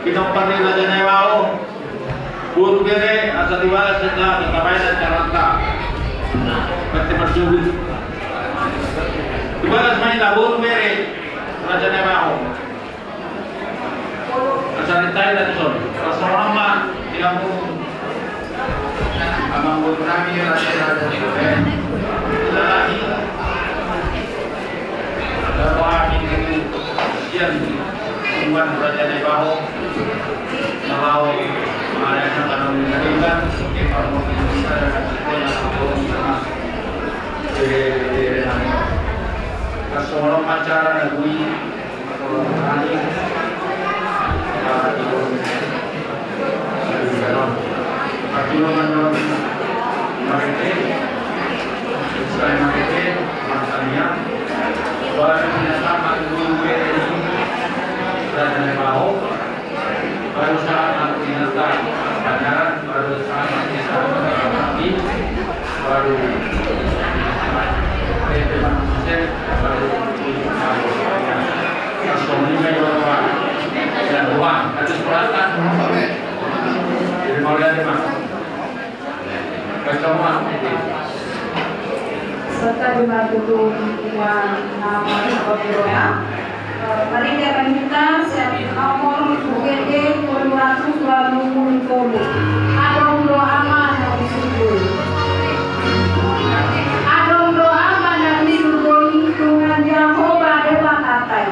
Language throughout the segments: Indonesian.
Kinompan nila dyan ay wao. Puro bere, asa diwala sila, tatabay na charanta. Pati marsugod. Diwala sa Manila, puro bere, dyan ay wao. Asa rin tayo na ito. Asa orang ma, tilang mo. Amang mo marami yung rasa na dito. Lalaki. Lalu amin itu siang Tuhan belajar dari bawah kalau ada yang akan mendengarkan kalau kita kalau pacaran negeri kalau kali kalau menurut marketing selain marketing masalahnya baru sama dulu dan mau baru saat kita pacaran baru saat kita lagi baru baru asomnya orang dan uang harus perhatian jadi mau lihat mana kecoa serta dibantu uang nama Sokodoya. Mari kita minta siap nomor UGD 200 lalu muncul. Adong doa aman dari syukur. Adong doa aman dari syukur Tuhan Yehova Dewa Tatai.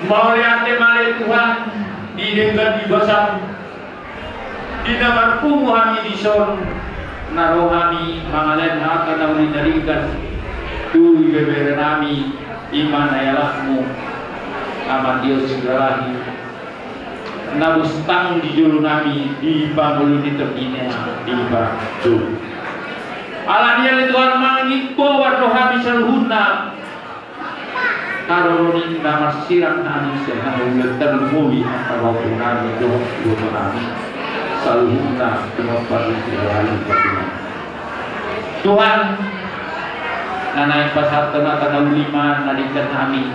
Mauliate male Tuhan didengar di basam dinamar pumuhami di son narohami mangalen akan nauli darikan tu bebere nami iman ayalahmu aman Dios segalahi nabustang di julu nami di bangulu di terkini di bangulu ala dia Tuhan mangit po warno hami saluhuna karoni nama sirang nani sehat termuli kalau nami doa nami saluna kenapa dikirain Tuhan nanai pasar tanah lima nadikan kami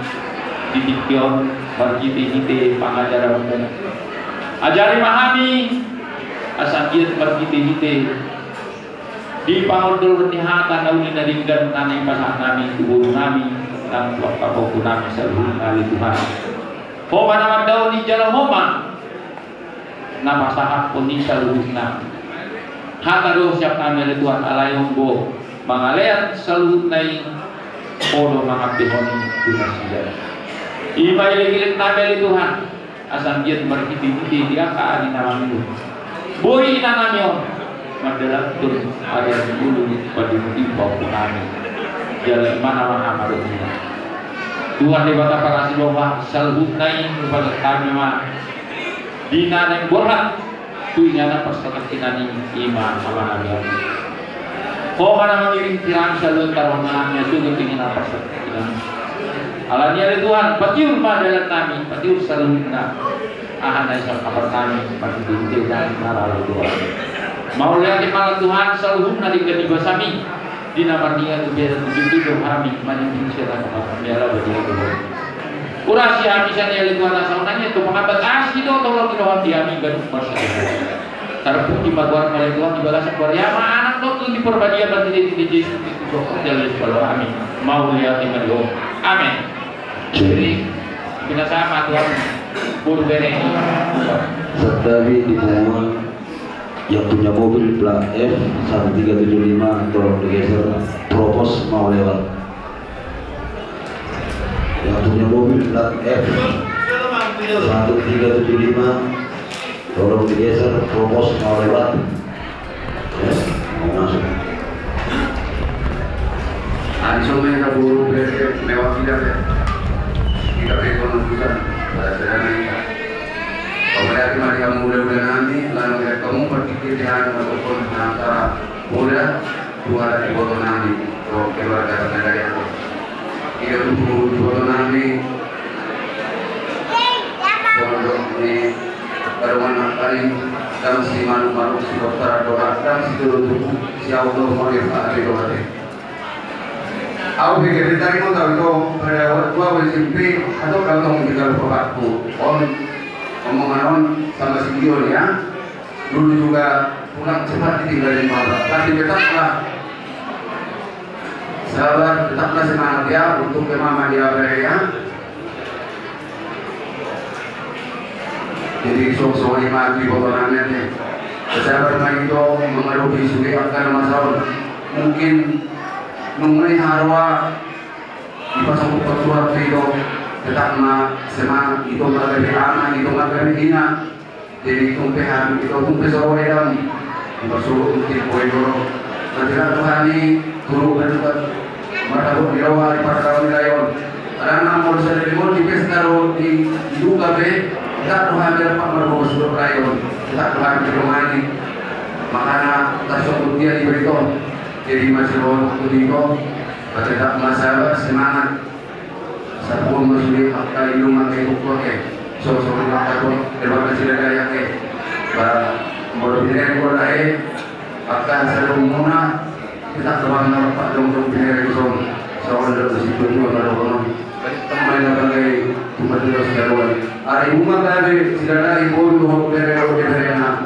didiktion berkite-kite pengajaranmu ajari mahami asangkiat berkite-kite di pangudul ketihatan launi nadikan nanai pasar kami tubuh kami dan waktu kami selalu kali Tuhan Homa nama daun di jalan homa nama sahab pun di selalu hataro siap kami Tuhan alayong bo mangalean selalu naik podo mangapihoni Tuhan saja iba ilik nabeli Tuhan asam giat berkiti-kiti dia kaani nama itu boi nanamyo madalah tur ada dulu pada musim bau kami jalan mana mahamadu Tuhan dibata para siloba selalu naik kepada kami mah dina yang borat tuinya na persekatinan iman sama nabi oh mana mengiring tirang selalu taruh namanya itu ketingin apa persekatinan alanya Tuhan patiur pada kami patiur selalu na ahana isap kapal kami pasti dintil dan naralu Tuhan mau lihat di malam Tuhan selalu na di ketiba sami dina marnia tu biasa tujuh kami manjing siapa kapal biara bagi Tuhan kurasi habisan ya Tuhan asalnya itu mengabat asli do tolong kita diami gan masa tarpu di baguan oleh Tuhan dibalas Korea anak tuh di perbadia berarti di Yesus itu jelas kalau amin mau lihat di mana amin jadi kita sama Tuhan berbeda ini Setabi di momen yang punya mobil plat F 1375 tolong digeser propos mau lewat yang punya mobil plat F 1375 tolong digeser propos mau lewat ya, mau masuk langsung mereka buru lewat tidak ya kita ekonomikan pada sederhana pemerintah mari kamu mudah nanti lalu kamu berpikir dengan ataupun antara muda dua dari foto nanti atau keluarga negara itu kita tunggu foto nanti untuk ini baruan kali dalam si malu si dokter doa dan si dulu si auto mobil ada doa deh. Aku pikir tadi mau tahu itu pada waktu SMP atau kalau tinggal bapakku omongan sama si Dion ya dulu juga pulang cepat ditinggalin bapak tapi tetaplah sabar tetaplah semangat ya untuk ke mama dia ya jadi sok-sok ini mati potongannya nih sabar main itu mengerupi sulit akan masalah mungkin mengenai harwa di pasang ketua itu tetap semangat itu nggak anak itu nggak hina jadi tumpehan itu tumpe sorowedam bersuruh mungkin poin dulu nanti kan Tuhan ini turun dan juga mereka di bawah di pasar wilayah karena mau saya di pesta di juga be kita Tuhan dapat merubah seluruh rayon kita Tuhan di rumah ini makanya tasawuf dia diberitahu jadi masih waktu itu tetap masalah semangat sabun masih pakai ilmu pakai buku ke sosok pakai terbatas tidak yang ke berbeda boleh akan selalu muna kita teman pak dong pilih kosong soal dari situ juga ada orang teman sebagai umat Tuhan sekalian hari umat dari tidak ibu dua dari anak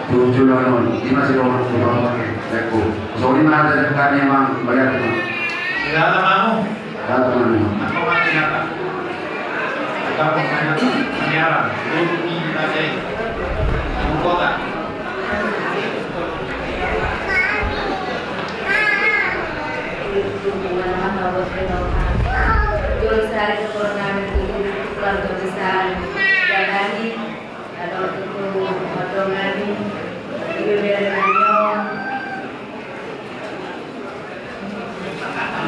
tujuh lawan di masih orang tua aku soalnya ada kami memang bayar tu. Tidak ada mamu. Tidak ada mamu. Aku mati nyata. Kita punya penyiaran. Ini tadi. Kota. Jurusan keturunan itu keluarga besar dan lagi ada waktu potongan ibu dari Nanyong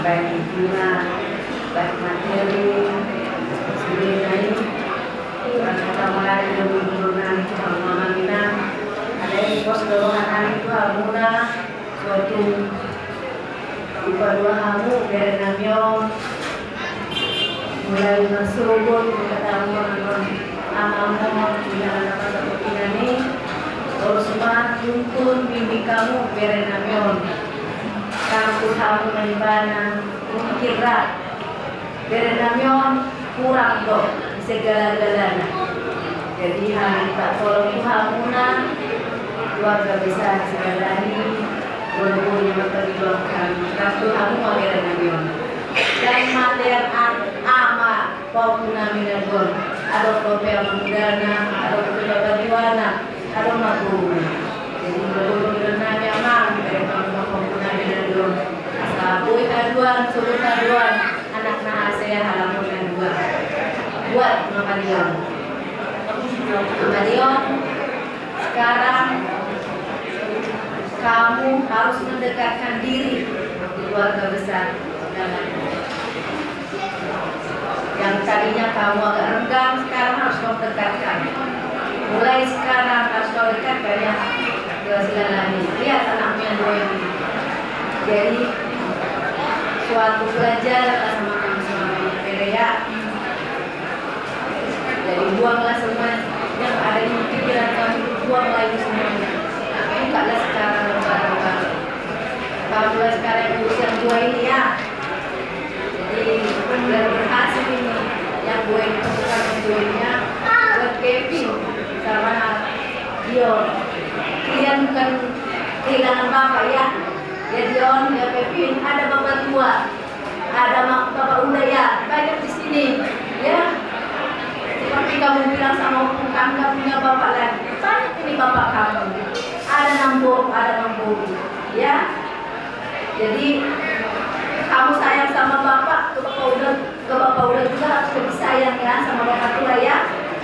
baik bunga baik materi sebelum naik kita mulai dari turunan Mama Mina ada yang pos dorongan itu Almuna suatu dua hamu dari Nanyong mulai berserobot ketemu amal-amal dengan apa seperti ini. Terus semua tuntun bimbing kamu berenamion. Kamu kamu menibana kira berenamion kurang dok segala-galanya. Jadi hari tak tolong Tuhanuna keluarga besar segala ini boleh memperjuangkan kartu kamu berenamion. Dan materi ama pokoknya minador ada kopel mudana ada kopel bajuana ada maguru jadi betul-betul nyaman dari pokoknya minador asal kaduan suruh kaduan anak nah saya halaman dua buat Mamadion sekarang kamu harus mendekatkan diri di keluarga besar yang tadinya kamu agak renggang sekarang harus kamu dekatkan. Mulai sekarang harus kamu dekatkan ya ke Silalahi. Lihat anaknya dua ini. Jadi suatu pelajaran sama kamu semuanya Perea. Jadi buanglah semua yang ada di pikiran kamu, buanglah itu semuanya. Bukalah sekarang lembar-lembar. Kamulah sekarang yang usia dua ini ya. Jadi dan berhasil ini yang gue temukan videonya buat Kevin sama Dion. Kalian bukan kehilangan bapak ya. Ya Dion, ya Kevin, ada bapak tua, ada bapak udah ya, banyak di sini ya. Seperti kamu bilang sama kamu nggak punya bapak lagi, banyak ini bapak kamu. Ada nambur ya. Jadi kamu sayang sama bapak, ke bapak udah juga harus lebih sayang ya sama bapak tua ya.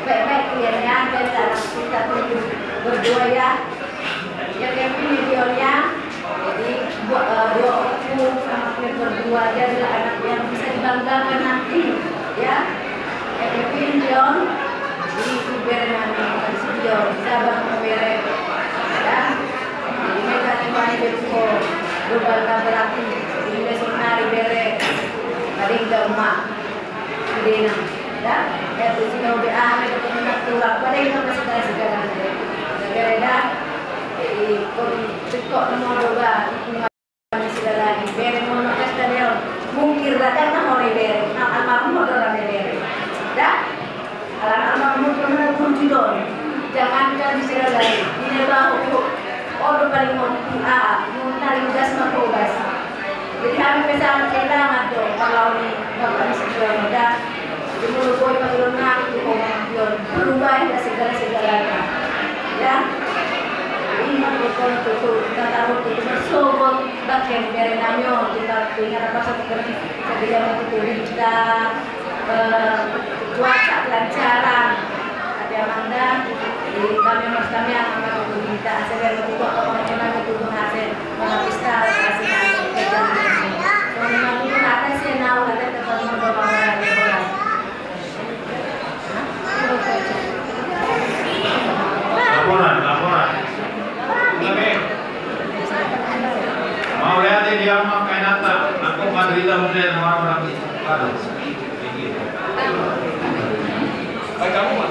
Baik-baik kliennya, dan kita tunggu berdua ya. Ya Kevin videonya. Jadi dua aku sama Kevin berdua aja adalah anak yang bisa dibanggakan nanti ya. Kevin Dion di Bernani Dion sabar memberi ya. Jadi mereka temani berko global berarti ini sonari bere paling gampang gede ya itu sih kalau dia ada teman tua paling sama segala negara jadi kok nomor dua segala ini bere mau nak stadion mungkin datang nak oleh bere nak almarhum orang bere ya almarhum pernah kunjudon jangan jadi segala ini bahu orang paling mau nari gas makogas. Jadi kami pesan kailangan tuh kalau ini bapak ini segera muda, di mulut boy pagilungan itu komentar berubah dan segala-segalanya, ya. Ini betul betul kita taruh itu bersobot bagian dari namanya kita ingat apa satu kerja kerja itu kita cuaca kelancaran ada Amanda di kami yang akan kita hasil itu apa macam itu hasil pista hasil kerja kalau itu ada sih nahu ada tempat berdoa laporan mau lihat dia mau kain nata aku madrita mungkin orang-orang itu baik kamu mah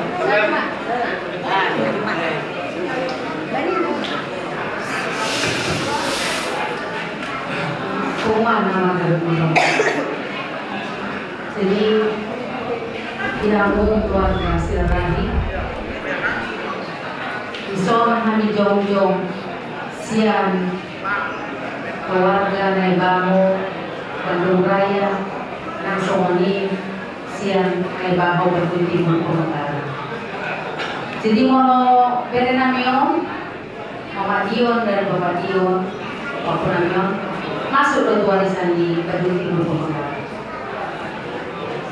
jadi tidak mau keluarga Silalahi isoman kami jauh-jauh sian keluarga Naibamo Bandung Raya langsung ini sian Naibamo berkunjung Pemekaran. Jadi mau berenamion Mama Dion dan Bapak Dion Bapak Namion masuk ke warisan di Bandung Timur Pemekaran.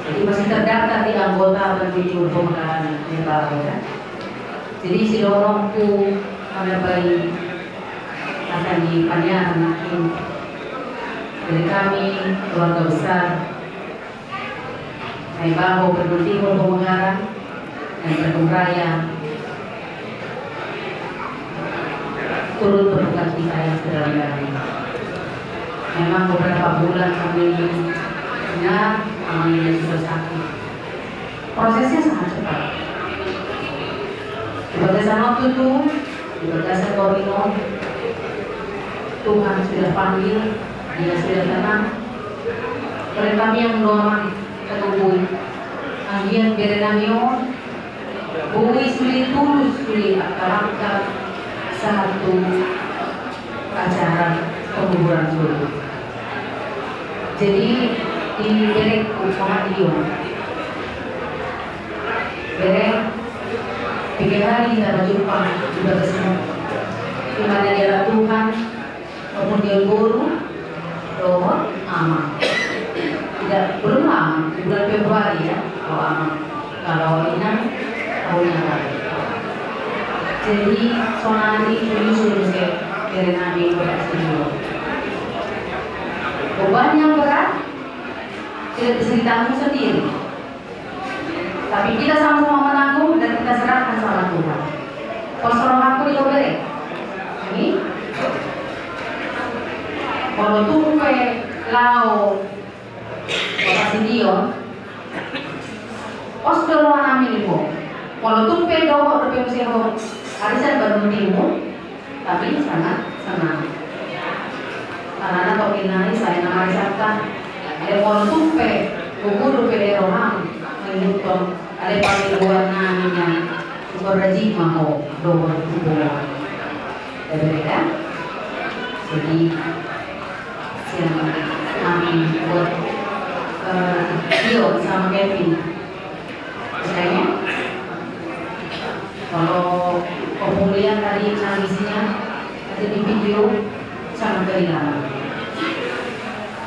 Jadi masih terdaftar di anggota Bandung Timur Pemekaran Naibamo ya. Jadi si dorongku menabai akan dipanjang makin dari kami keluarga besar Naibamo Bandung Timur Pemekaran dan Bandung Raya turut berduka cita yang sedalam-dalamnya. Memang beberapa bulan kami benar kami sudah sakit. prosesnya sangat cepat. Di batasan waktu itu, di batasan koordinat, Tuhan sudah panggil, Dia sudah tenang. Oleh kami yang doa ketubui, anggian berenamion, bui sulit tulus sulit akan satu acara penguburan dulu. Jadi di Berek Pengadilan, Berek 3 hari kita berjumpa juga kesini. Di mana dia Tuhan, kemudian guru, doa, aman. Tidak belum lama, di bulan Februari ya, kalau aman. Kalau inang tahunnya lagi. Jadi sonari ini sudah dari Nabi berhasil. Beban yang berat tidak bisa ditanggung sendiri. Tapi kita sama-sama menanggung dan kita serahkan sama Tuhan. Kosong aku di Obere. Ini kalau tumpe lau lokasi Dion, os dulu anami ibu. Kalau tumpe doa berpikir harisan baru timur, tapi sangat senang. Karena kalau kinai saya nama Sabta, ada kalau tumpe guru pede roham, menyusun ada panggil warnanya, berajik mau doa tubuh. Berbeda. Jadi siapa kami buat Dio sama Kevin, kayaknya kalau pemulihan tadi nangisnya ada di video sangat kehilangan.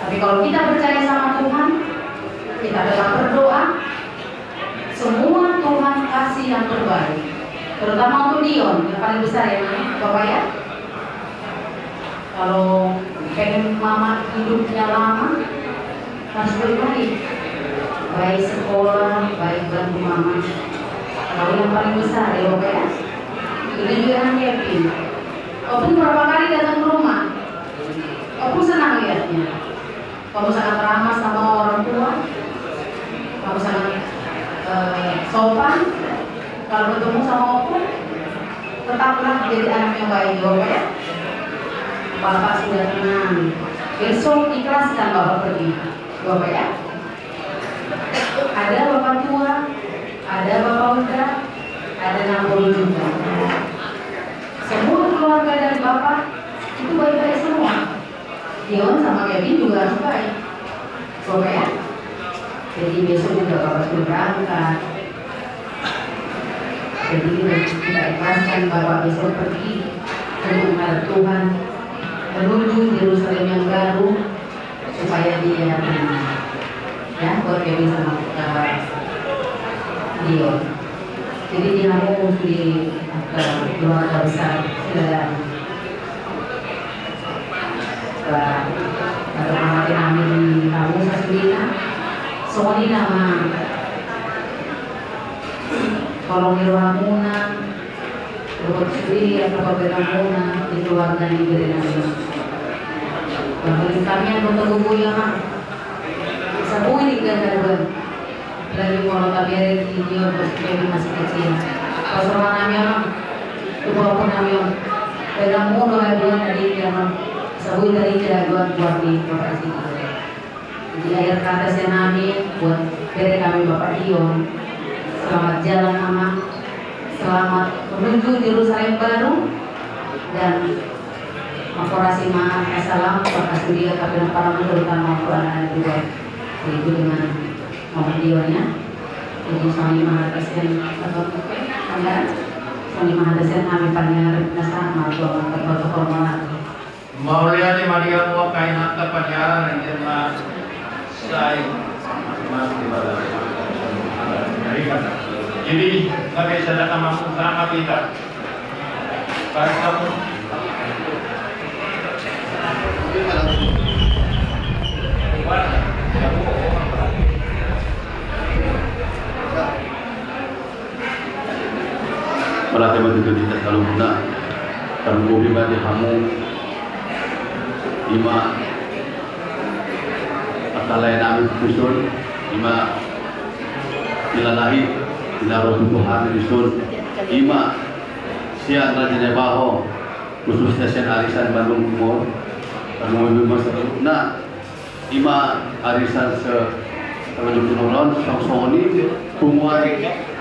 Tapi kalau kita percaya sama Tuhan, kita tetap berdoa, semua Tuhan kasih yang terbaik. Terutama untuk Dion yang paling besar ya Bapak ya. Kalau pengen mama hidupnya lama, harus berbaik, baik sekolah, baik bantu mama. Kalau yang paling besar ya Bapak ya, itu juga yang happy. Walaupun berapa kali datang ke rumah, aku senang lihatnya. Kamu sangat ramah sama orang tua, kamu sangat sopan. Kalau ketemu sama aku, tetaplah jadi anak yang baik ya Bapak ya. Bapak sudah tenang. Besok ikhlaskan Bapak pergi, Bapak ya. Ada Bapak tua, ada Bapak muda, ada 60 juga. Semua keluarga dari Bapak itu baik-baik semua. Dion sama Kevin juga harus baik, Bapak ya. Jadi besok juga Bapak sudah berangkat. Jadi kita ikhlaskan Bapak besok pergi untuk menghadap Tuhan, menuju Yerusalem yang baru supaya dia tenang. Ya, buat Kevin sama Dion. Jadi dia mau di keluarga besar sudah atau mengambil kami di kamu Sasulina, semua ini nama kalau Mirwamuna, Dokter Suri atau Beramuna di keluarga di Berenang. Bagi kami yang bertemu yang sabui di Gandaruan. Lagi kalau kami ada di Dion masih kecil. Kalau sama kami orang, itu walaupun kami orang Beramuna dua dari yang sabui dari Gandaruan buat di lokasi itu. Jadi akhir kata saya nami buat beri kami Bapak Dion. Selamat jalan Mama, selamat menuju Yerusalem baru dan makorasi maaf salam terkasih dia kepada para terutama anak juga itu dengan Mama Dionnya. Jadi suami mahasiswa atau anda suami mahasiswa kami panjang nasa maupun protokol mana. Maulia di Maria mau kain harta panjang yang jelas saya masih pada jadi nggak bisa ada kamu sama kita pas kamu Melatih begitu di kalau guna terbubi bagi kamu lima atau lain ambil kusul lima ilalahi ilaroh Tuhan disun ima siang Raja Baho khususnya Sen Arisan Bandung Timur Bandung nah ima arisan se Bandung Timur songsoni pumuan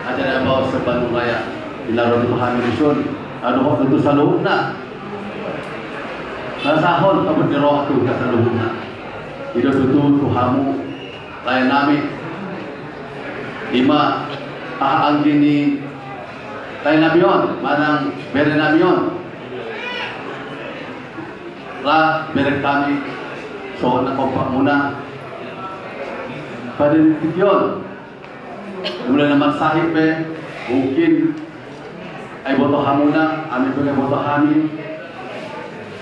acara Baho se Bandung Raya ilaroh Tuhan disun aduh tentu saluna nasahon kabut roh tu kasaluna itu tentu Tuhamu lain nami ima ang gini lain nabion manang bere nabion la bere kami so na kompak muna pada tition mulai nama sahib mungkin ay boto hamuna amin punya boto hamin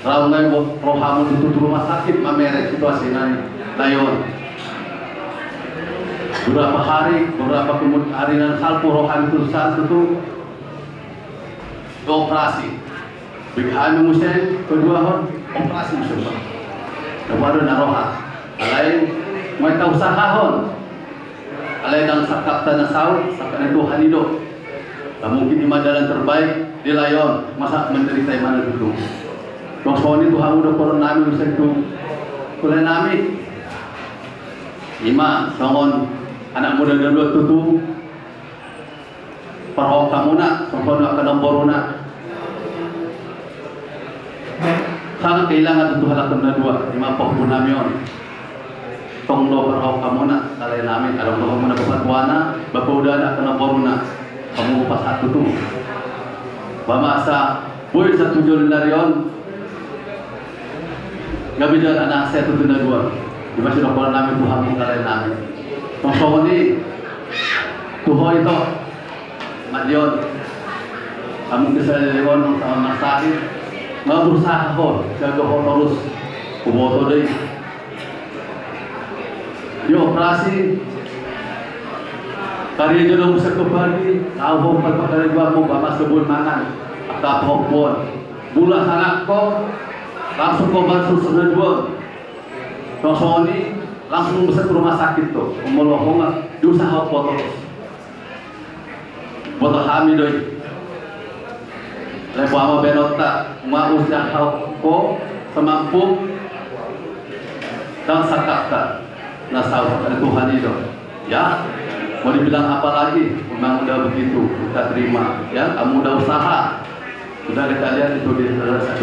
raw ngay rohamu tutup rumah sakit mamere situasi nani layon beberapa hari, beberapa kemudian hari dan salpu rohani itu satu itu operasi. Bagi muslim kedua operasi muslim. Kepada naroha, alai mereka usaha hon, alai dan sakap tanah saud, sakap itu hanido. Mungkin di jalan terbaik di layon masa menderita mana dulu. Kosong itu hamu doktor nami muslim itu, kulen nami. Ima songon anak muda dan dua tutu parhok kamuna sempurna ke nomboruna sangat kehilangan tentu halakan dua lima pokok namion tonglo parhok kamuna kalian namin alam toh kamuna kepatuana bapak udah anak ke nomboruna kamu pas satu tuh bamasa boy satu jual narion nggak bisa anak saya tuh dua di masih nomor namin Tuhan kalian namin Tongso ini Tuhan itu Madion kamu kisah lewat sama masakin nggak berusaha kok jaga terus kuboto deh di operasi karya jodoh bisa kembali tahu perkara gua mau bapak sebut mangan atau popon bulan anak kok langsung kombat susun dua Tongso ini langsung bisa ke rumah sakit tuh melohongan diusaha foto hamil doi lepo ama benota ma usaha ko semampu dan sakata nasau Tuhan itu ya mau dibilang apa lagi memang udah begitu kita terima ya kamu udah usaha udah kita lihat itu di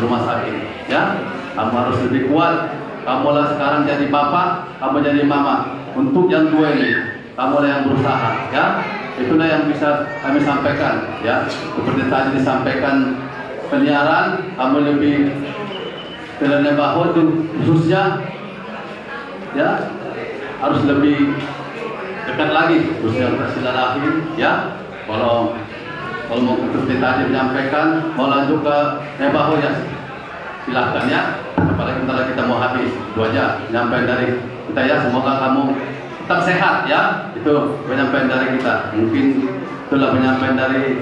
rumah sakit ya kamu harus lebih kuat. Kamu lah sekarang jadi bapak, kamu jadi mama. Untuk yang dua ini, kamu lah yang berusaha, ya. Itulah yang bisa kami sampaikan, ya. Seperti tadi disampaikan penyiaran, kamu lebih terlihat bahwa itu khususnya, ya, harus lebih dekat lagi, khususnya persilaturahim, ya. Kalau mau seperti tadi menyampaikan, mau lanjut ke bahwa ya, silahkan ya. Apalagi bentar lagi kita mau habis itu aja penyampaian dari kita ya semoga kamu tetap sehat ya itu penyampaian dari kita mungkin itulah penyampaian dari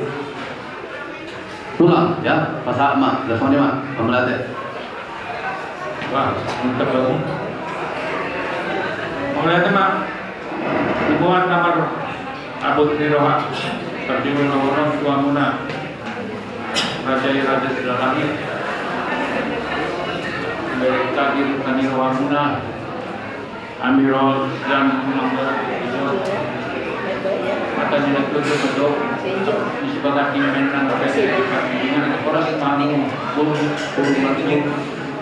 tulang ya Pak Ahmad telepon mak pemerhati wah mantap banget pemerhati mak hubungan kamar abut di roha terjun orang tua muna raja sudah lahir Kagir Kaniro Amuna Amirul dan matanya itu betul sebagai pimpinan dengan orang malu bulu mati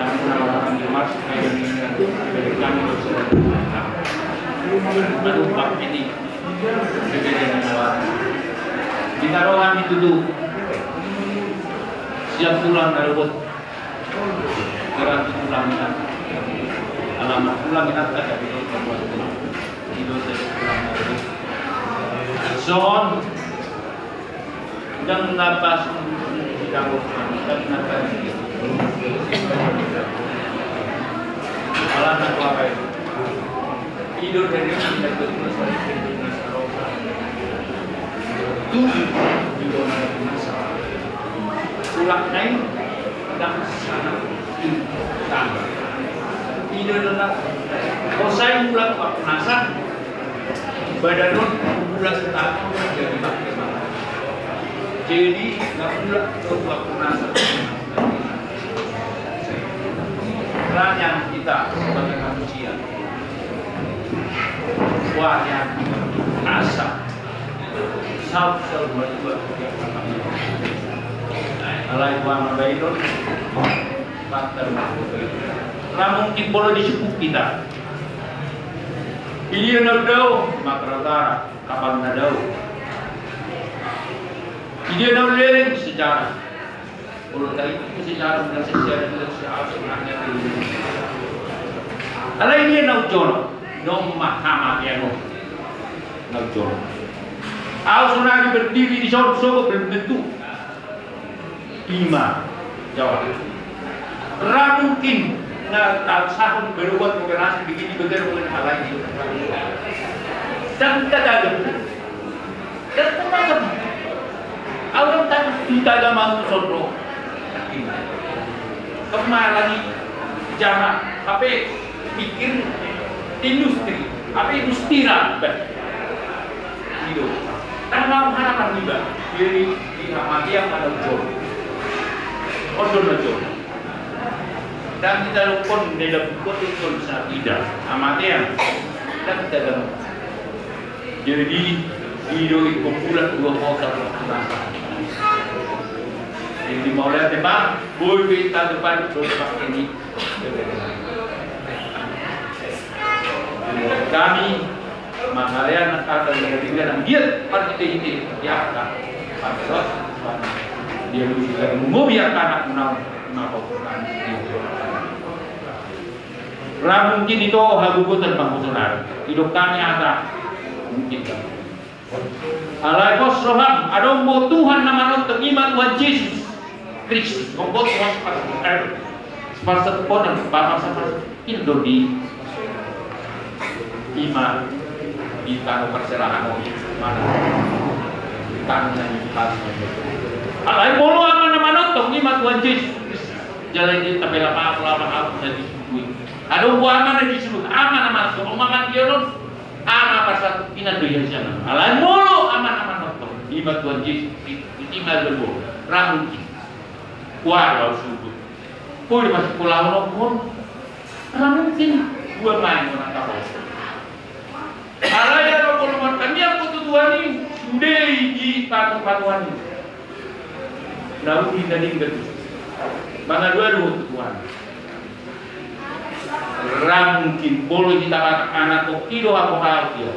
dan penawaran Jumat dari kami baru bab ini berbeda dengan di taruhan itu dulu siap pulang dari bot gerak pulang alamat pulang kita ada di Zon dan napas tidak dan napas alamat apa tidur dari kita terus pulang naik dan sana tidur tetap kalau saya pulang Pak Penasan badanun bulan setahun jadi bagaimana. Jadi nggak pula coba punasa. Yang kita sebagai manusia, wah yang asa, sal berdua, alai wama baidon, faktor lah mungkin boleh disebut kita. Ini nadau makratara kapal nadau. Ini nadau sejarah. Kalau tadi itu sejarah dan sejarah dan sejarahnya itu. Alai ini naujono, nom mahama yang naujono. Sunari berdiri di sorga belum tentu. 5 jawab. Mungkin tahun berbuat operasi begini begitu hal lain. Dan kita ada. Orang tak kita ada mau sodro. Kemana lagi jarak? Apa pikir industri? Apa industri gitu. Tanpa harapan juga. Jadi di mati yang ada jodoh. Jodoh. Dan kita lupa dalam betul saat tidak amatian dan kita dalam. Jadi hidup itu kumpulan 2 kota berasa. Jadi mau lihat tembak, boleh kita depan berpas ini. Kami mengalian akan menjadikan dia partai ini ya kan. Pasal dia bisa mengobiarkan anak melakukan itu. Mungkin itu hagugutan pangkusunan. Hidup kami ada mungkin. Alai kosroham, adombo Tuhan nama nonton iman Tuhan Yesus Kristus. Membuat Tuhan seperti ponan bapak seperti itu di iman di tanah perserahan mana di tanah yang alai bolu aman nama nonton iman Tuhan Yesus jalan di tabela lama jadi adombo aman di seluruh aman somaman dia non ama persatu ina doya sana alai mulu aman nonton iman Tuhan Yesus iman dulu ramu kuar subuh pun masih pulau nopon mungkin dua main orang kapal alai ada kalau kami yang kututuan ini sudah di patuan ini lalu kita tinggal mana dua kututuan mungkin boleh kita anak kok hidup aku hal dia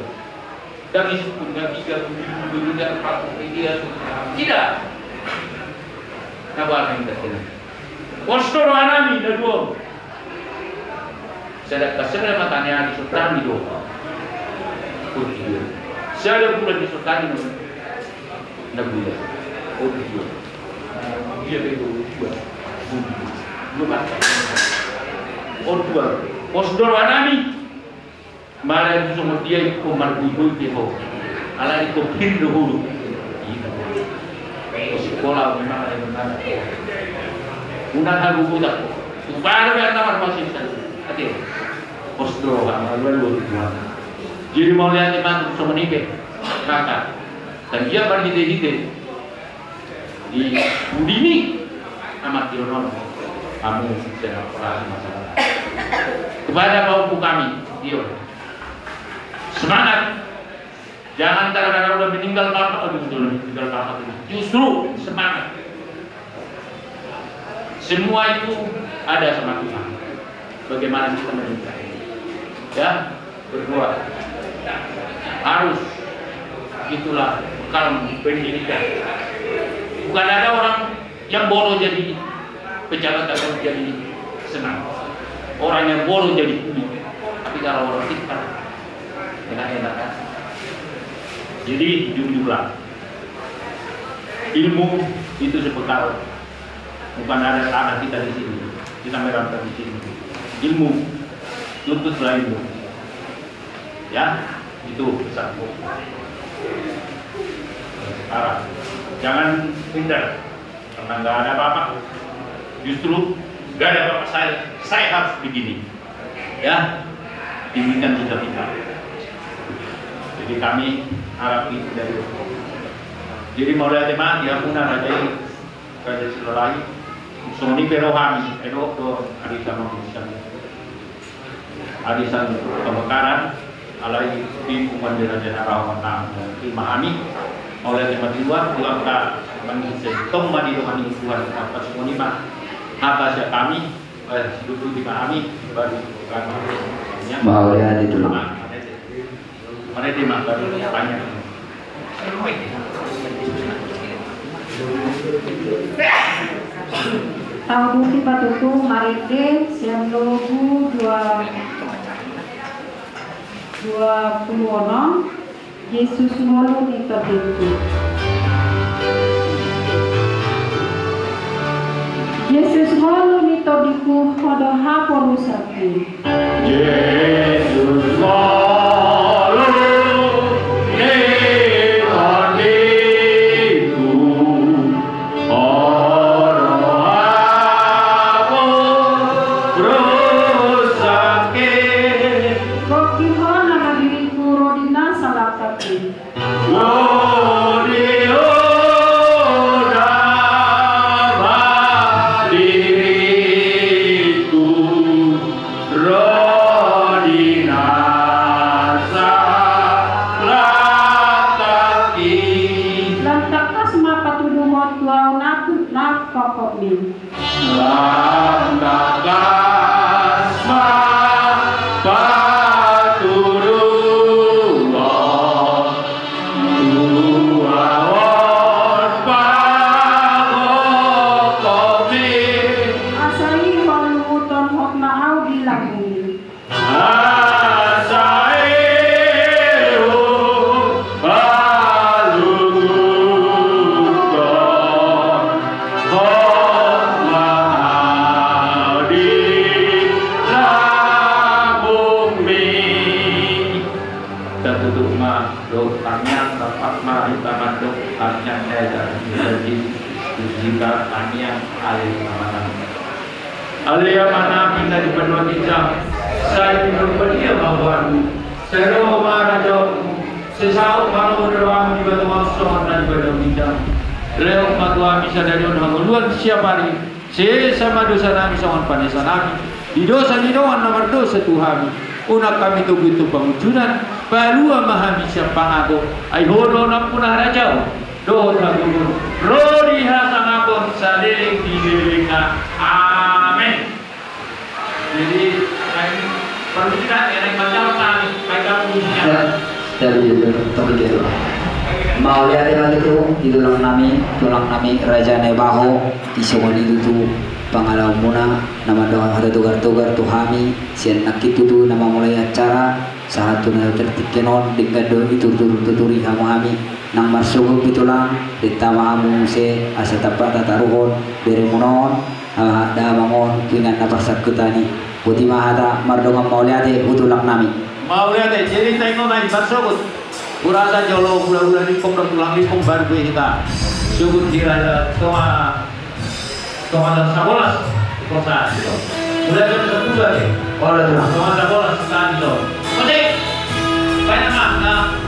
dan itu pun nggak bisa begitu dan patut dia tidak nabar yang terkena postor anami dah dua saya kasih matanya di sultan di dua putih saya pula di sultan di nabuya putih dia itu dua dua postor anami malah itu semua dia ikut marbudu itu ala itu pin dulu sekolah memang ada benar unang hagu putak baru yang namar masih hati postor lalu jadi mau lihat teman sama nikah kakak dan dia berdiri di Udini amat dironon kamu sedang operasi masalah kepada kaumku kami dia semangat jangan gara-gara udah meninggal bapak meninggal bapak justru semangat semua itu ada sama Tuhan bagaimana kita menikah ya berdua harus itulah bekal pendidikan bukan ada orang yang bodoh jadi pejabat atau jadi senang orang yang bodoh jadi kuli tapi kalau orang kita enak-enakan jadi jujurlah ilmu itu sebekal bukan ada tanah kita di sini kita merantau di sini ilmu tuntutlah ilmu ya itu satu arah jangan hindar karena nggak ada apa-apa justru nggak ada apa-apa saya harus begini ya tinggikan cita-cita jadi kami harap itu dari jadi mulai tema dia pun ada raja Silolai Sony Perohami Edo do Adisa Mamusan Adisan pemekaran alai di kumandira Raja Narawatang Imahami oleh tema luar ka manusia tong madi rohani Tuhan apa semua ni mah atas kami duduk dimahami baru kami mau lihat itu loh. Mana dia mah baru banyak. Tahun bukti patutu Marite siang logu 20 Yesus ngolu di tertentu. Yesus ngolu di todiku hodo haporu sakti. Yesus ngolu di todiku hodo haporu sakti. Kokiho nama diriku rodina salah kaki. Alia mana kita di Padua Bintang, saya berpedia bahwa seru marajo sesau malu beruang di Batu Mansong dan di Padua Bintang. Leo matua misa dari luar siapa hari, sama dosa nami sama panesa nami. Di dosa nomor dosa Tuhan. Unak kami tunggu itu pengujuran, baru memahami siapa aku. Aihodo nampuna rajau. Doa guru, rodi hasang abon saliling di lilingna. Amin. Jadi, perlu tidak ya, macam kami, mereka punya. Jadi itu, begitu. Mau lihat itu tulang nami Raja Nebaho isongon itu tu pangalaw muna nama doa ada tugar-tugar tuhami sian nakitu tu nama mulai acara satu na tertikenon dengan do itu tuturi hamami nang marsugo pitulang ditama amu se asa tapat tataruhon dari munon da mangon kingan na parsakutani buti mahata mardonga mau lihat utulang nami mau lihat jadi tengok na marsugo Urasa jolo gula-gula di pom tulang di pom baru kita sugut kira toa sabolas kosa itu sudah ada kedua deh oleh tulang toa sabolas sekarang itu oke banyak nah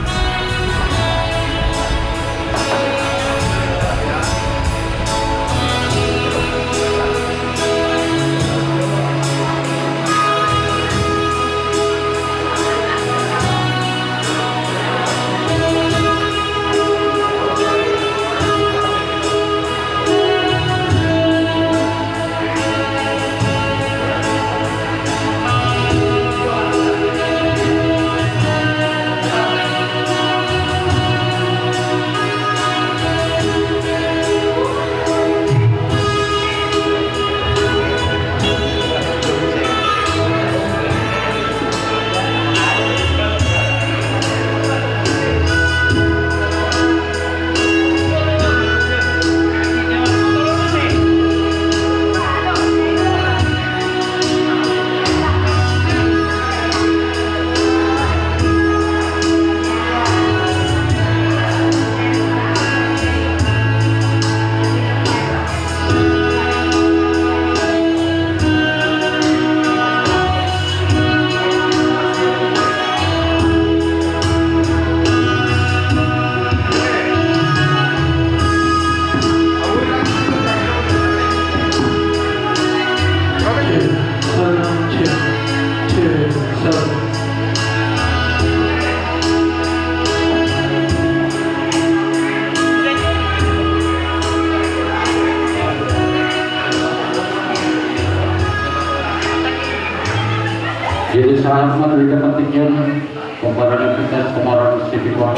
Salam dari kepentingan pembaran kita kemarin setiap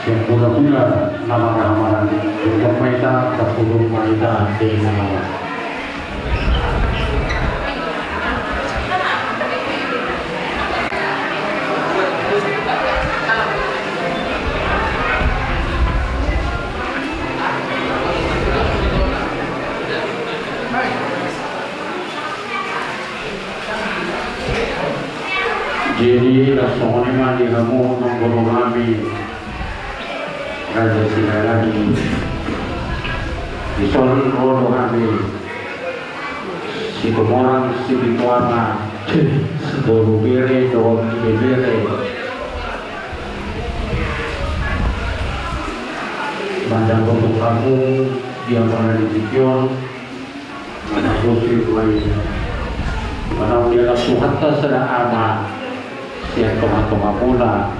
yang gula-gula nama ramalan untuk maita kapulung maita di nama. Jadi langsung ini di kamu nombor kami Raja Sinarani di Solon Rodo kami si pemorang si bituana doru bere doru bere bandang untuk kamu dia pernah dibikin mana gosip lainnya mana dia langsung hatta sedang amat siya toma muna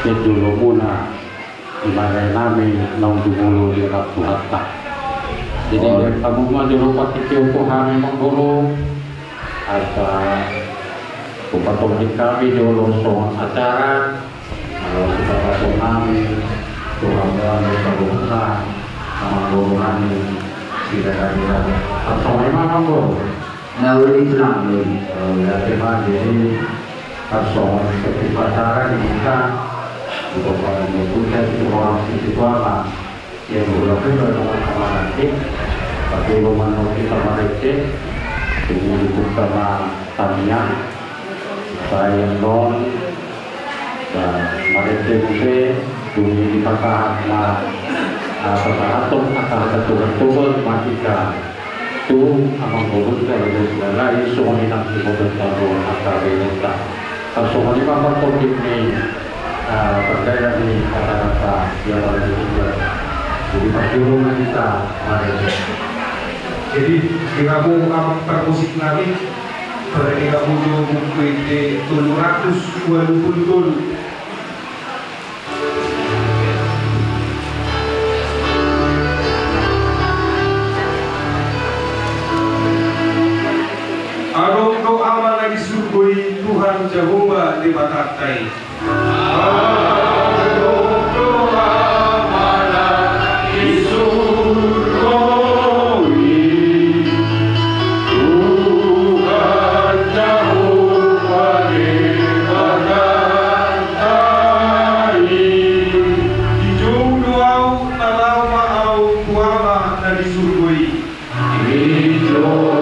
siya dulo muna imaray namin ng dumulo di Rapsuhatta. Jadi pagmuma dulu patikiyo po kami mangguro at pupatong din kami dulu sa acara pupatong namin tuhaga sa buka na mangguro namin sila kanila at sa may mga mangguro Naulit lang yun. Dati ba jadi Arso seperti pacaran kita untuk para membuka orang itu apa yang berlaku dalam kemarin tapi rumah kita mereka dengan buka tanya saya non dan mereka juga dunia dipakai peralatan akan keturun matika itu amang buruk dari segala isu yang dibuat dalam akar kita. Kalau ini apa topik ini berdaya di kata-kata yang ada di sini. Jadi perjuangan kita mari. Jadi di kamu permusik nanti berarti kamu buku itu 720 ton. Arong doa mana disugoi Tuhan Jehovah di Batatai. Arong doa mana disugoi Tuhan Jehovah di Batatai. Hijau doa nalau maau kuama na disugoi. Hijau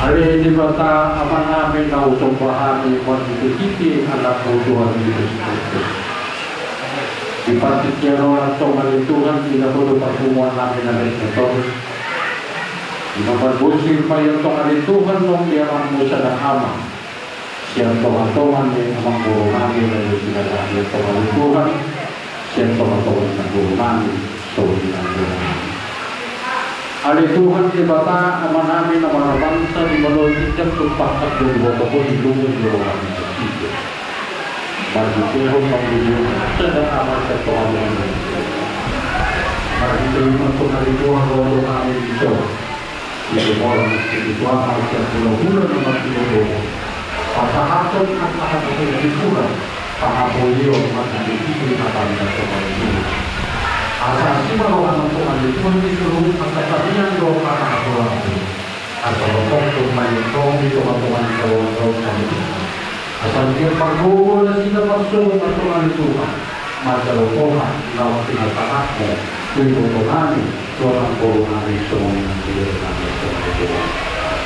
Hari ini kata apa namin na usong bahagi konstitusi anak Tuhan Yesus Kristus. Di partikyano ng Tuhan tidak perlu pertemuan namin na ito. Di mapagbusil pa yung Tuhan nung diamang mo siya ng Ama. Siyang Tuhan ni amang guru namin na yung sinasahil Tuhan. Siyang Tuhan ng guru namin. So, dinang Ali Tuhan di bata aman namin na mga bangsa di maloy ikan tumpakat di bata ko ilungan di orang itu. Bagi Tuhan mengujuk sedang aman sa Tuhan namin. Bagi Tuhan tunari Tuhan lolo namin dito. Ito orang itu akan siya pulau-pulau naman dito. Pasahaton at pasahaton di pulau. Pahapoyo at nagiging natin sa Tuhan itu. Asasi bahwa Tuhan itu disuruh kekasihan doa para atau kung mayroong dito matuman sa wawang kami. Asal dia pagkukuha na sila magsuong matuman ito masalukuhan na ang pinataak mo tuwing seorang korunani semua yang tidak kami semua.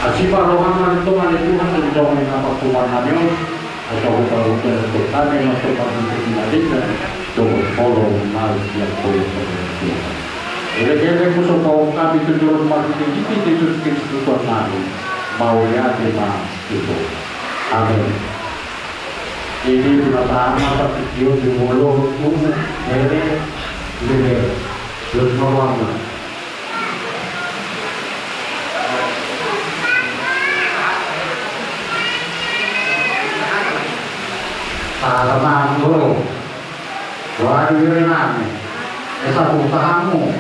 Asipa rohangan itu manituhan untuk mengapakuman namin atau hutan-hutan untuk kami masuk untuk menjadikan untuk follow malis yang boleh terjadi. Kira-kira musuh kaum kami tujuan marketing itu Yesus Kristus Tuhan kami mau ya terima itu. Amin. Ini perasaan mata kecil di mulut umum ini terus mewarna. Teman dulu, wah ini nami, esa usahamu,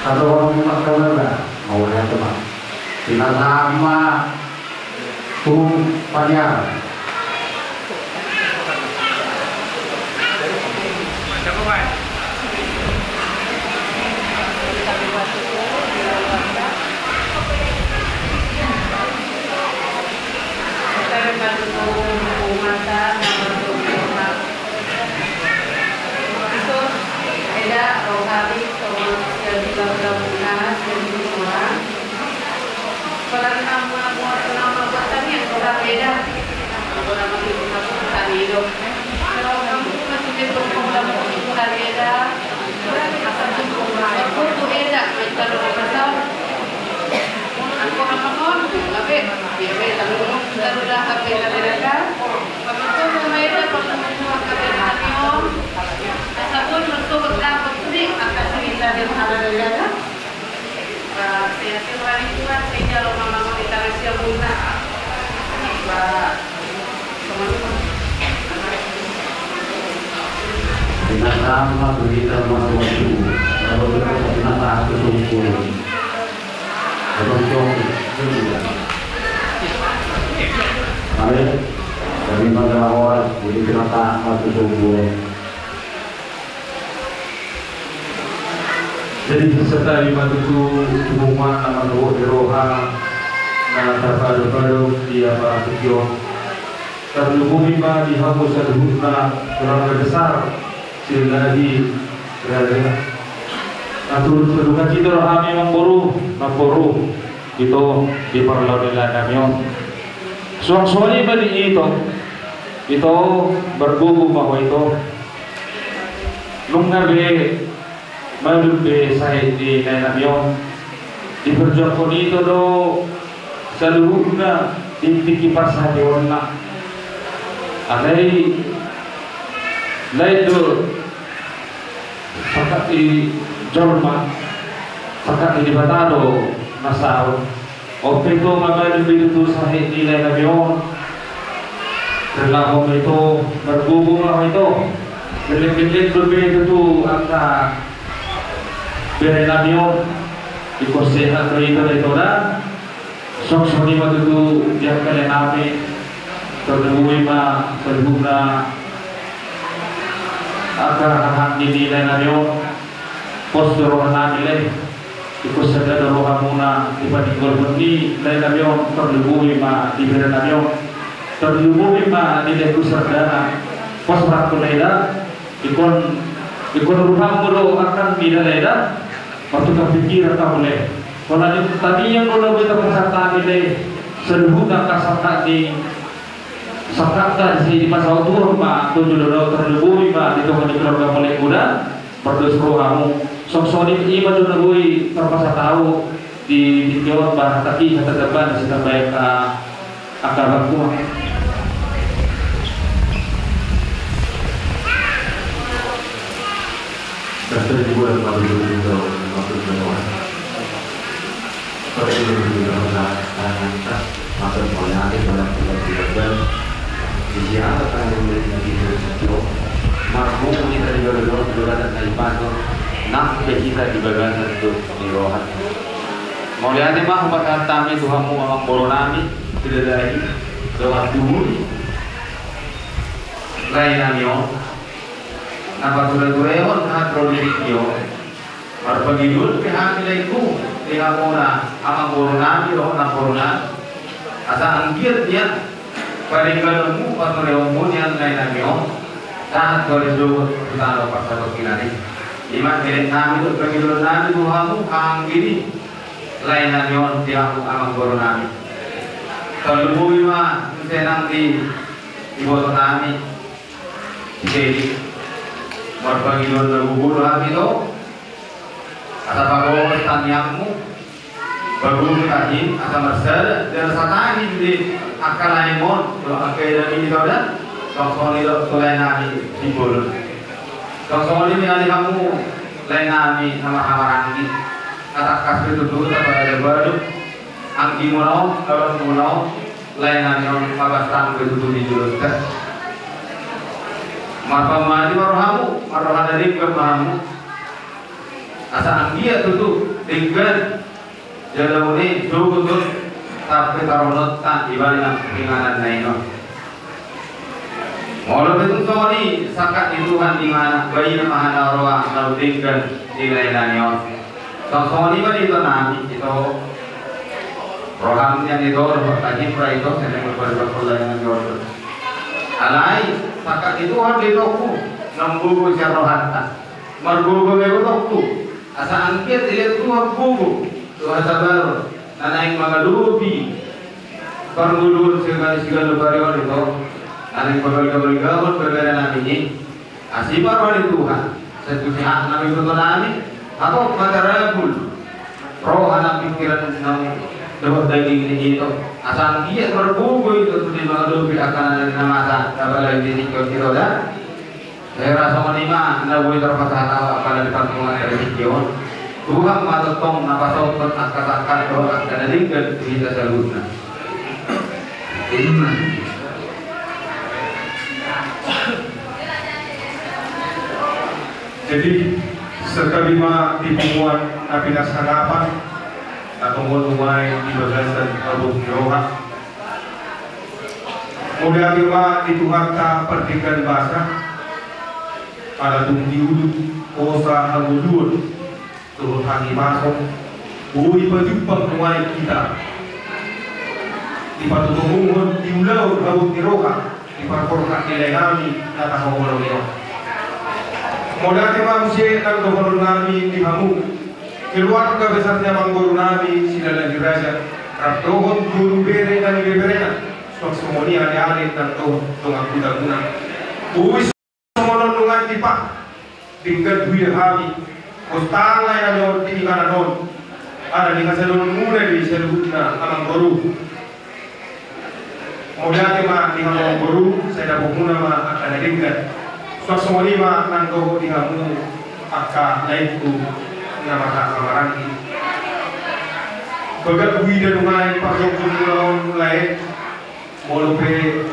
satu orang cuma keluarga, mau lihat teman, tidak sama, tuh panjang. Sama berita masuk kalau berkata kesungguh beruntung amin dari madrasah jadi kenyataan masuk kesungguh jadi serta lima itu hubungan nama roha nama terbaru dia para tujuan terlebih di hapus terhubungkan keluarga besar silahdi berada. Atur terduga kita kami memboru itu di perlawanan kami. Suang-suangnya bagi itu berbuku bahwa itu nunggabe malube saya di namion di perjuangan itu do seluruhnya di kipas hati orang adai lain do pakat di Jorma, pakat di Batado, Nassau. Waktu itu mengambil itu sahih nilai nabion. Terlalu itu bergabung itu. Bilik-bilik berbeda itu angka beri nabion. Dikosehat itu dah. Sok-sok waktu itu dia kalian nabi terlebih terguna. Agar hak dinilai nabion postur rohani nilai ikut sedar rohamuna dibanding golbeni nilai nabion terlebih diberi nabion terlebih nilai kusardana pos raktu leda ikon rohamu akan nilai leda waktu terpikir atau boleh kalau tadi yang kalau kita peserta nilai seluruh kasarta di sakata di masa waktu rumah tujuh dolar terlebih itu di keluarga mulai muda berdua rohamu sok-sok ini iman lebih terpaksa tahu di video bahasa tapi kata depan kita baik akar waktu dan juga kalau itu waktu lewat seperti itu juga kita masuk mulai ada dalam perjalanan dia akan memiliki itu marhum kita di bawah dan ibadah nak kita di bawah itu di rohan mau lihat mah bakal kami Tuhanmu memang boronami tidak lagi lewat dulu lain namio apa sudah tureon hat rolikio arpagidul pihak nilaiku dengan muna amang corona di orang corona asa anggir dia paringgal mu patoreo mu yang lain lagi saat koridor kita lo pasal kinari lima kali nami itu pengidul nami Tuhanmu anggiri lain lagi dia amang corona kalau bima senang di ibu nami jadi berpangidul berguru hati itu asa bago tanyangmu berguru tadi asa mersel dan satani di akal lainmon kalau akal ini itu dah kalau itu lain nami dibul kalau ini menjadi kamu lain nami sama hawarangi kata kasih itu dulu pada baru angki mono kalau mono lain nami orang mabastan itu di julus marpa mati marohamu marohana ringga mahamu asa anggia tutu ringga jauh ini jauh tuh tapi taronot tak dibalik ringanan naino walau betul soni sakat di Tuhan di mana bayi mahana roa lalu ringga di lainannya soni mah itu nami itu roham yang itu tadi pra itu sedang berperlayanan jodoh alai sakat itu har di toku nambugu rohanta margugu itu toku asa angkir dia tu margugu tu asa baru nanaik magalubi pargulur segala barang itu nanaik bagal berbeda namanya asibar wali Tuhan satu sihat nami betul nami atau mata rabul rohana pikiran nami dapat daging ini itu asal dia terbuku itu tuh di magalubi akan ada nama dapat lagi di kau dah saya rasa menima nabi terpatah tahu akan ada pertemuan dari video Tuhan mata tong napa sopan akar doa dan ringkan kita salutna jadi sekali lima di pertemuan Nabi Nasanapan atau mulai di bagasan Abu Hurairah mulia lima di Tuhan tak pertinggan bahasa ada tunggu kosa abudur turun hati masuk bui berjumpa mulai kita di patu tunggu di ulau Abu Hurairah di parkorkan nilai kami datang ngomong mulia lima musia dan dohor nami di hamu keluarga besarnya Bang Guru Nabi sila lagi raja Rabdohon guru bere dan beberena sok semuanya ale-ale dan toh tungang kuda-kuna uwis semono nungan tipak tinggal duit hami kostang lain ada di kanan non ada di kasalun mulai di selutna Amang Guru mulia tema di Amang Guru saya dapat muna ma akan tinggal sok semuanya nang toh di hamu akan lainku nama kamaran ini. Bagat bui dan umai pasok jumlah lain, molupe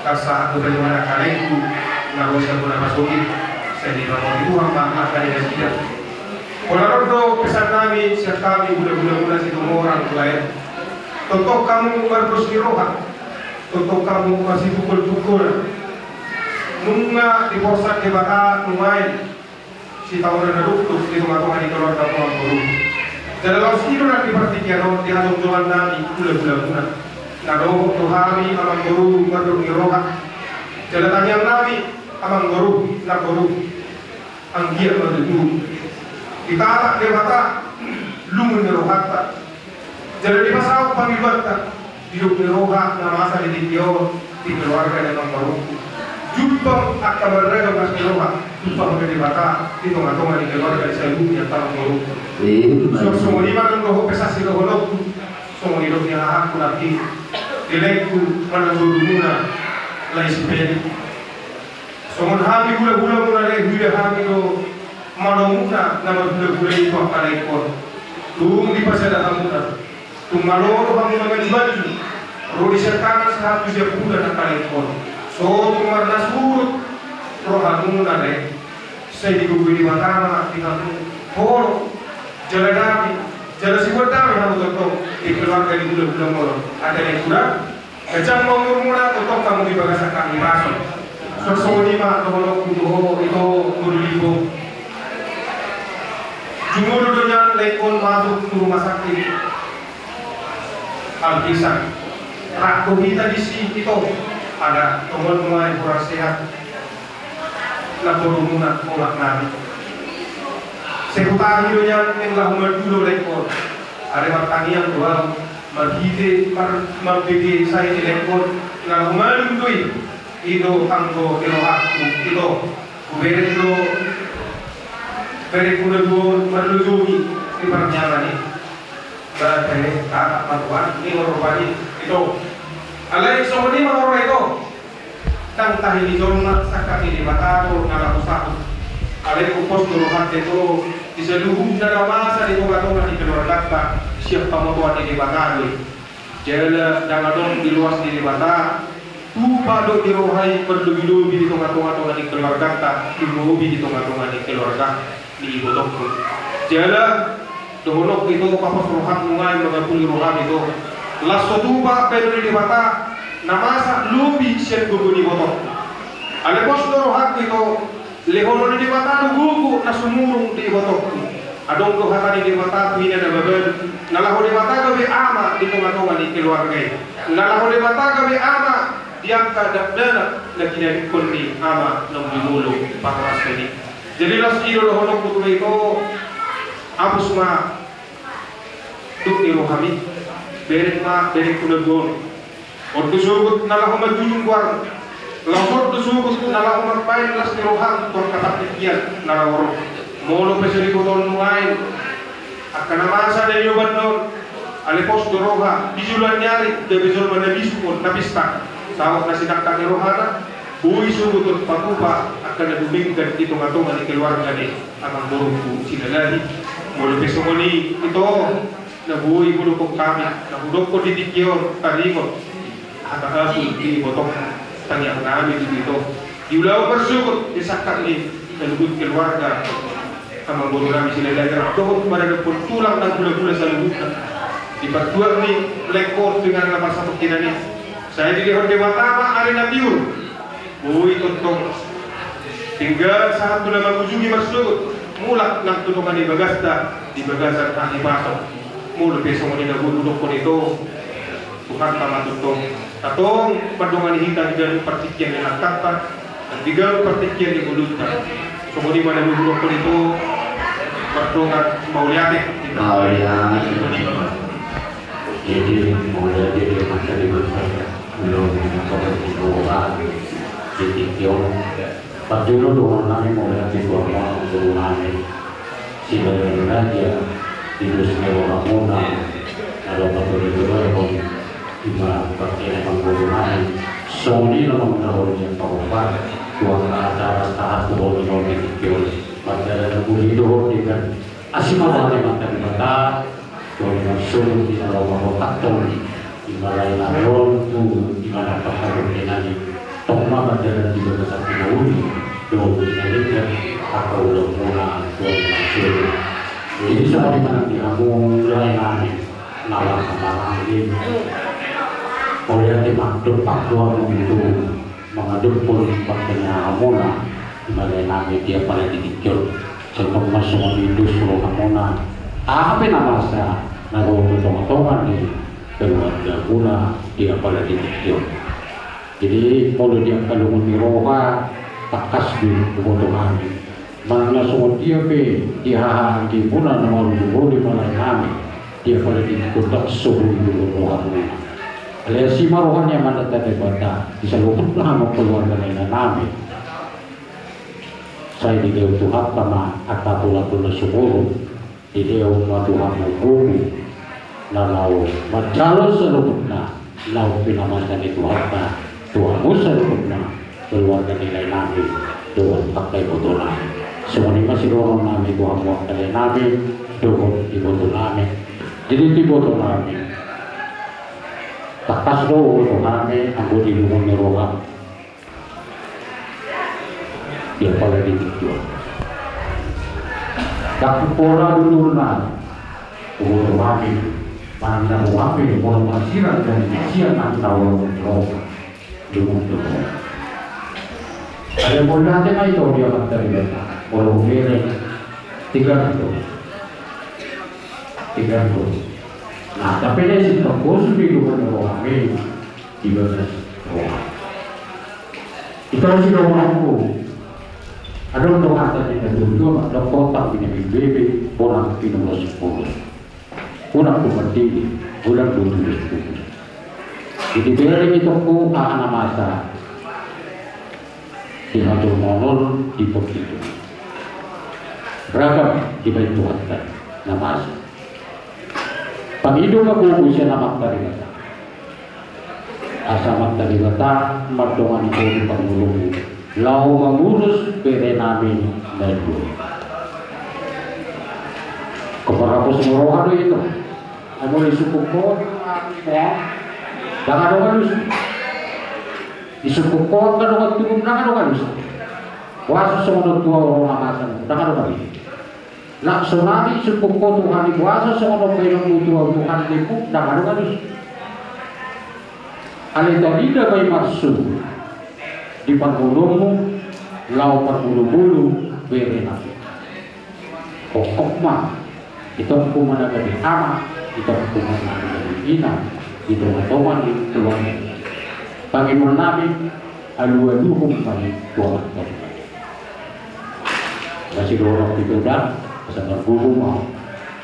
kasa atau bagaimana kalianku narosa guna pasokin. Saya di bawah itu hamba akan ada tidak. Kalau rodo pesan kami, siap kami bulan-bulan situ orang lain. Tontok kamu berpersirohan, tontok kamu masih pukul-pukul. Nunga di posan di bata numain. Si tahun ada duduk di rumah Tuhan di keluarga Tuhan Guru. Dalam siru nanti pertikian di hatung Tuhan Nabi bulan-bulan. Nado Tuhami Amang Guru Guru Niroha. Jalan yang Nabi Amang Guru nak Guru anggia berdu. Dikata dewata lumun Nirohata. Jalan di pasau pangibata hidup Niroha nama asal di Tio di keluarga Amang Guru. Jumpa akan berada di Niroha. Jumpa menjadi bata di tengah-tengah di keluarga di Sayu yang tahu Guru. Semua lima kan roh pesasi roh lok, semua hidup yang aku lagi. Dilekku mana Guru muna lai sepedi. Semua hami gula-gula muna lai gula hami do mana muna nama gula-gula itu apa lekor. Tung di pasada hamuna. Tung maloro hamuna menjadi. Roh disertakan sehatu dia pula nak lekor. So tung marna surut. Rohanmu nade, saya digugui di matana, di kamu, hor, jalan kami, jalan sibuat kami kamu totong di keluarga di bulan-bulan moro. Ada yang kurang, kecang mau murmura totong kamu di bagasan kami masuk. Sosok lima, tolong itu guru libo. Jumulunya lekon masuk ke rumah sakit Alkisan. Rakto kita di sini itu ada teman-teman yang kurang sehat. Laporumuna olak nabi. Seputar hidupnya yang lah dulu lekon. Ada pertanian doang. Marhite marbede saya di lekon. Nah umalu doi. Itu anggo aku itu. Beri kuda merlujui di perjalanan ini. Berarti kakak bantuan ini merupakan itu. Alai sohoni mengorok itu. Tang tahi di zona sakat di batado ngala usaha. Alai kupos turuhan itu di seluruh dalam masa di tongkat-tongkat di keluarga siap pemotuan di batado. Jela jangan dong di luas di batado. Tupa do dirohai berlebih-lebih di tongkat-tongkat di keluarga dilubi di tongkat-tongkat di keluarga di ibu toko. Jala dohonok itu papas rohan mungai mengapuli rohan itu. Lasso tupa pero di mata namasa lubi siap gugu di botol. Ale pos rohan itu lehono di mata gugu nasumurung di botol. Adong ko hatani di mata pina na babel. Nalaho di mata gawe ama di tongkat-tongkat di keluarga. Nalaho di mata gawe ama diangkat dana na kinakikon ni ama ng bimulong pangras kani. Jadi las iro honok putu itu abus ma duk di rohami berek kuda gon. Ordu sugut nalah ma junjung kuar. Langsor tu sugut nalah ma pain las di roham tuan kata pikian nalah orang. Molo peseri koton main akan masa dari yoban non. Alepos doroha bijulan nyari de bijul mana biskun nabista. Sawak nasi dakkan di rohana. Bui sugut patupa akan dibingkan di tongkat-tongkat di keluarga ni akan burukku sinalari. Mulu pesongoni itu na bui burukku kami na burukku di dikion taringon atau aku di botong tanya kami itu diulau bersugut disakat ni salubut keluarga sama buru kami sinalari. Toh pada pun tulang dan gula-gula salubut di batuan ni lekor dengan lapas satu kina ni. Saya dilihat di mata hari nabiur. Bui tuntong tinggal saat tulang mengunjungi masuk mulak nang tutungan di bagasan kaki masuk mulu besok ni dagu duduk pun itu Tuhan sama tuntong tatong padungan hitam dan pertikian yang angkatan dan tiga pertikian di mulutnya kemudian mana duduk pun itu padungan mauliatik jadi mauliatik dia macam di mana belum seperti doa Titikyo, pagdulo doon namin mo na tiguang mga doon namin sila yung radya dito sa mga muna nalaw patuloy-tuloy kung iba pagkina pang doon namin so hindi naman nahulog yung pagkupat tuwang taas doon yung titikyo magdala na muli doon ikan asimawari magdalibata doon yung sulong dinalaw makapaktong imalay na yun imalay pagkaroon din namin Toma berjalan di bawah Pinahuli, doa dinamika atau doa maksud. Jadi saat kita diamung layanan nalar kemarin ini, oleh dimaksud faktor itu mengaduk pun pakainya amona, dimana dia pada dikicur, sebelum masuk itu suruh amona. Apa nama saya? Nago potong-potongan di keluarga pula dia pada dikicur. Jadi kalau dia kalau meniroha takas di kebutuhan mana semua dia di bulan nomor 2 di malam kami dia pada di kotak suhu di rohan alias si marohan yang mana tadi bata bisa luputlah sama keluarga lain kami saya di dewa Tuhan sama akapula-pula sumuru di dewa Tuhan bumi lalau macalo seluputna lau pinamasan itu harta Tuhan Musa pernah keluarga nilai nabi Tuhan pakai botol nabi semua ini masih dorong nabi Tuhan buat nilai nabi Tuhan di botol nabi jadi di botol nabi takas doa botol nabi aku di rumah neroga dia pada di Tuhan tapi pola dulu nabi botol nabi mana nabi pola masiran dan siang atau neroga ada pun nanti itu dia akan terlibat walau mereka tiga itu 3 tahun. Nah, tapi dia si tembus di gubernur kami 13 tahun. Itu si doangku. Ada untuk atas kita dulu, ada kotak ini BB, orang nomor 10. Orang berdiri, orang 12. Jadi dari itu ku akan masa di hatul monol di begitu. Ragam di bait Tuhan nama asa. Panghidup aku usia nama tarigata. Asa magtarigata mardongan itu pangulungu. Lau mengurus bere namin dan dulu. Kepada semua itu, aku disukup kau, ya, jangan doang lusu. Disukup kau kan doang tubuh, jangan doang lusu. Kuasa semua tua orang amasan, jangan doang. Nak sonari sukup kau Tuhan kuasa semua orang tua Tuhan dipuk, jangan doang lusu. Alih tadi dah bayi masuk di panggulungmu, lau panggulu-bulu beri nabi. Pokok mah itu hukuman dari anak, itu hukuman dari ina, itu hukuman di keluarga. Bagaimana nabi alu-aluhum kami Tuhan. Masih dorong itu dah, pasal guru mau.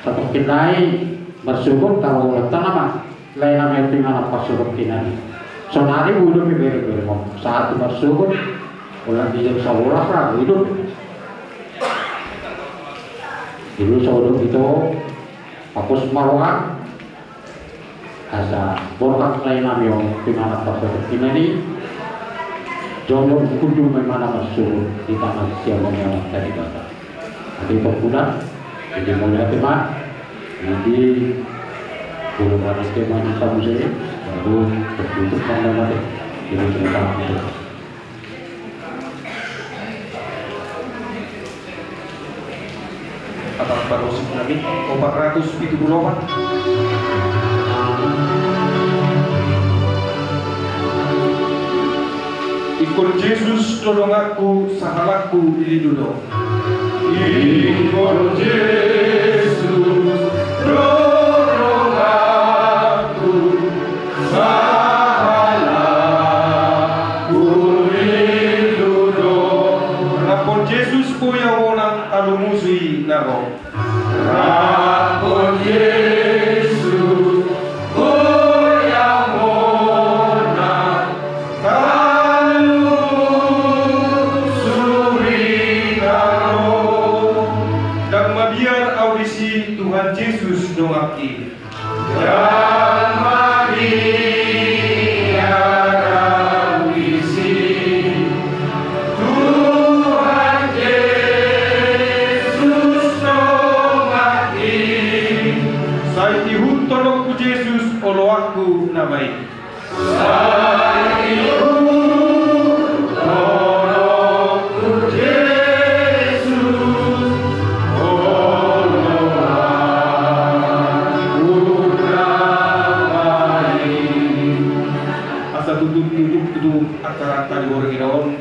Satu kinai bersyukur kalau orang tanah lain namanya tinggal apa syukur kinai. Sonari hidup beri mau saat bersyukur orang tidak seolah lah hidup. Dulu saudara itu hapus maruah asa borkat lain nami yang pinana pasal ini jodoh kunjung memang masuk di tanah siapa yang tadi kata. Nanti berpulang jadi mulai teman nanti belum ada teman di kamu saya baru bertutup nama deh jadi cerita itu. Abang baru Nabi 478. Ikut Yesus tolong aku sahalakku di dulu. Ikut Yesus tolong aku sahalakku di dulu. Rapon Yesus punya orang alumusi naro. Rapon Yesus punya orang alumusi naro. Dan mabiar audisi Tuhan Yesus dongaki. Dan mabiar audisi Tuhan Yesus dongaki. Saiti hutonok ku Yesus olo aku namai. Saiti hutonok ku Yesus olo aku namai. Asa tutup akar-akar di orang inaon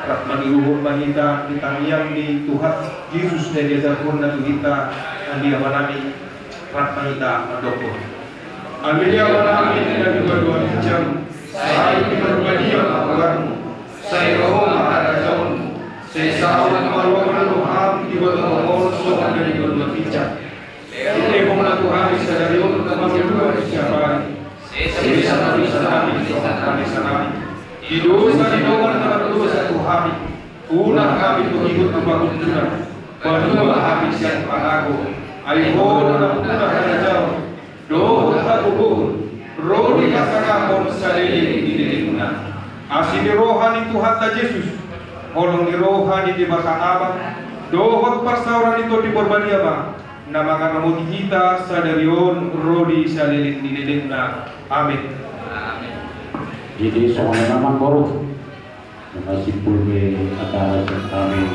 rak maniluhur manita di tamiang di Tuhan Yesus dan dia zakun na kita andi amanami rak manita mandokor. Amin ya alamin dan kedua jam saya berbadiam apalarmu saya roh maharajaun saya sawan marwakan Tuhan di bawah mohon soal dari kedua pijak ini mohon Tuhan sadari untuk kedua siapa saya sana hidup dari doa antara dosa Tuhan ulah kami mengikut membangun Tuhan berdua habis yang padaku ayo dalam punah rajau doa kubur roh dikatakan salili di dirinya asini rohani Tuhan ta Yesus olong di rohani di baka abang doa persauran itu di berbadiama nama kamu kita sadarion roh di salili di dirinya amin. Jadi soalnya memang baru masih pulih antara kami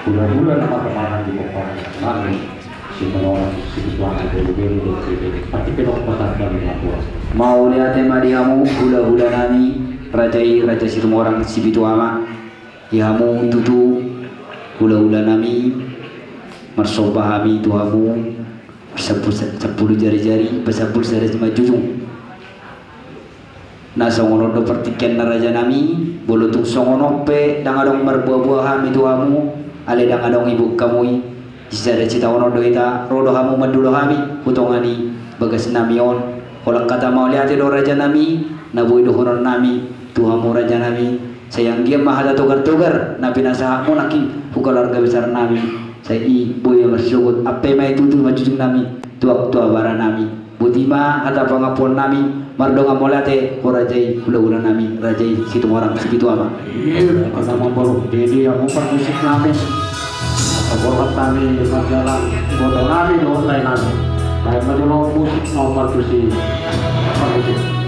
bulan-bulan teman-teman di bawah kami si menolak si kesuangan dari pasti kenok pasal kami lapor. Mau lihat tema diamu hula-hula nami rajai raja semua orang si bituama yamu tutu hula-hula nami marsobah kami tuamu sepuluh jari-jari pesapul sada cuma jujung na songono do pertiken na raja nami bolutung songono pe dangadong marbuah-buahan itu kamu ale dangadong ibu kamu sada cita ono do ita rodo kamu madulo kami putongani bagas namion kolak kata mau lihat do raja nami na boy do honon nami tuhamu raja nami sayang dia mahada togar-togar na pinasahamu nakin hukalarga besar nami saya boy bersyukur apa mai tutu majujung nami tua bara nami butima hata pangapon nami mardonga molate korajai hula-hula nami rajai situ orang segitu ama iya kata mampu jadi yang mau musik nami borot nami majalah bodoh nami online nami kayak majalah musik nomor tusi musik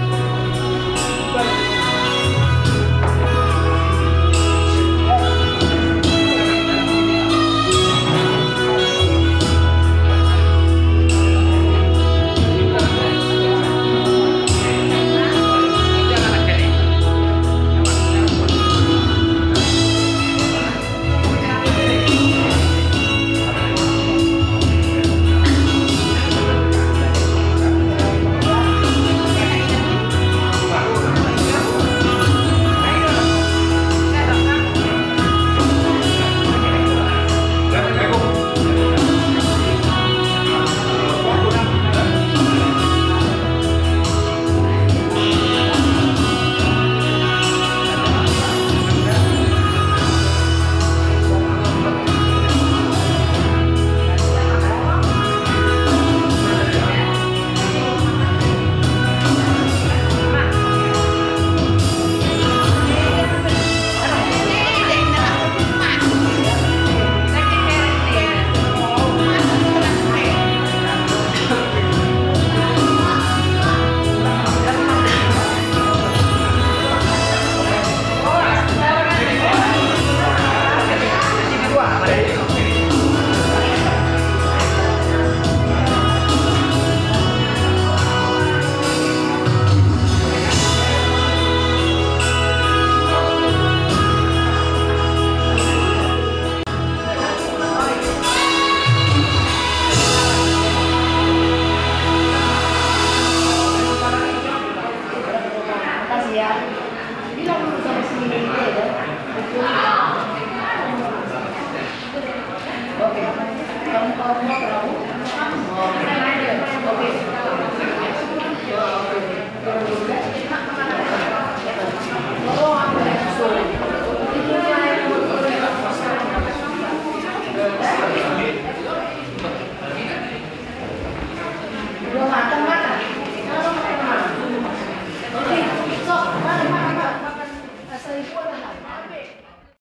Oke.